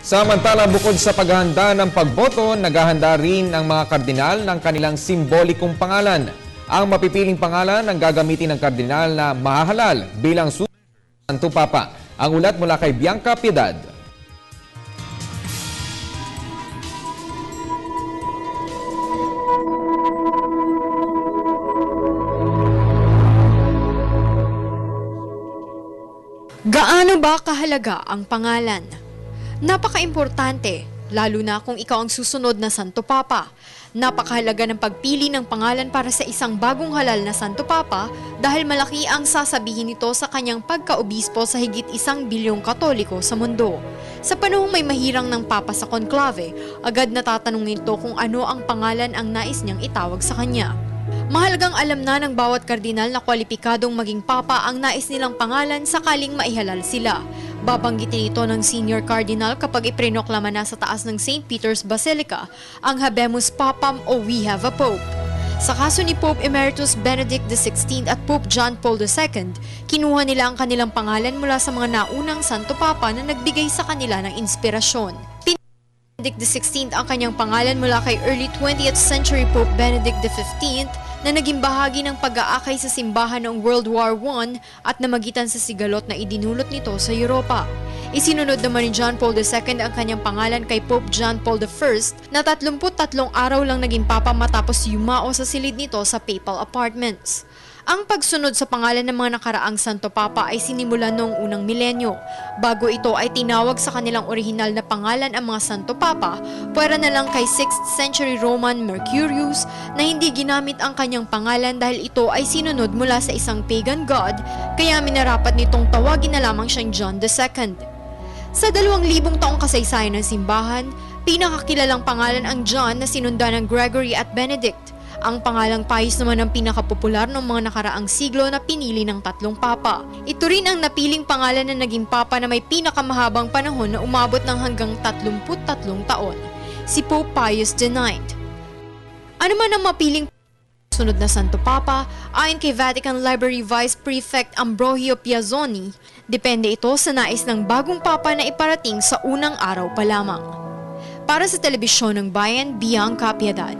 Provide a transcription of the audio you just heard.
Samantala, bukod sa paghahanda ng pagboto, naghahanda rin ang mga kardinal ng kanilang simbolikong pangalan. Ang mapipiling pangalan ang gagamitin ng kardinal na mahahalal bilang susunod ng Santo Papa. Ang ulat mula kay Bianca Piedad. Gaano ba kahalaga ang pangalan? Napaka-importante, lalo na kung ikaw ang susunod na Santo Papa. Napakahalaga ng pagpili ng pangalan para sa isang bagong halal na Santo Papa dahil malaki ang sasabihin nito sa kanyang pagkaobispo sa higit 1 bilyong Katoliko sa mundo. Sa panahong may mahirang ng Papa sa konklave, agad natatanong nito kung ano ang pangalan ang nais niyang itawag sa kanya. Mahalagang alam na ng bawat kardinal na kwalipikadong maging papa ang nais nilang pangalan sakaling maihalal sila. Babanggitin ito ng senior cardinal kapag iprinoklama na sa taas ng St. Peter's Basilica ang Habemus Papam o We Have a Pope. Sa kaso ni Pope Emeritus Benedict XVI at Pope John Paul II, kinuha nila ang kanilang pangalan mula sa mga naunang Santo Papa na nagbigay sa kanila ng inspirasyon. Benedict XVI ang kanyang pangalan mula kay early 20th century Pope Benedict XV na naging bahagi ng pag-aakay sa simbahan noong World War I at namagitan sa sigalot na idinulot nito sa Europa. Isinunod naman ni John Paul II ang kanyang pangalan kay Pope John Paul I na 33 araw lang naging papa matapos yumao sa silid nito sa papal apartments. Ang pagsunod sa pangalan ng mga nakaraang Santo Papa ay sinimulan noong unang milenyo. Bago ito ay tinawag sa kanilang orihinal na pangalan ang mga Santo Papa, puwera na lang kay 6th century Roman Mercurius na hindi ginamit ang kanyang pangalan dahil ito ay sinunod mula sa isang pagan god, kaya minarapat nitong tawagin na lamang siyang John II. Sa 2,000 taong kasaysayan ng simbahan, pinakakilalang pangalan ang John na sinundan ng Gregory at Benedict. Ang pangalang Pius naman ang pinakapopular ng mga nakaraang siglo na pinili ng 3 papa. Ito rin ang napiling pangalan na naging papa na may pinakamahabang panahon na umabot ng hanggang 33 taon, si Pope Pius IX. Ano man ang mapiling sunod na Santo Papa, ayon kay Vatican Library Vice Prefect Ambrogio Piazzoni, depende ito sa nais ng bagong papa na iparating sa unang araw pa lamang. Para sa Telebisyon ng Bayan, Bianca Piedad.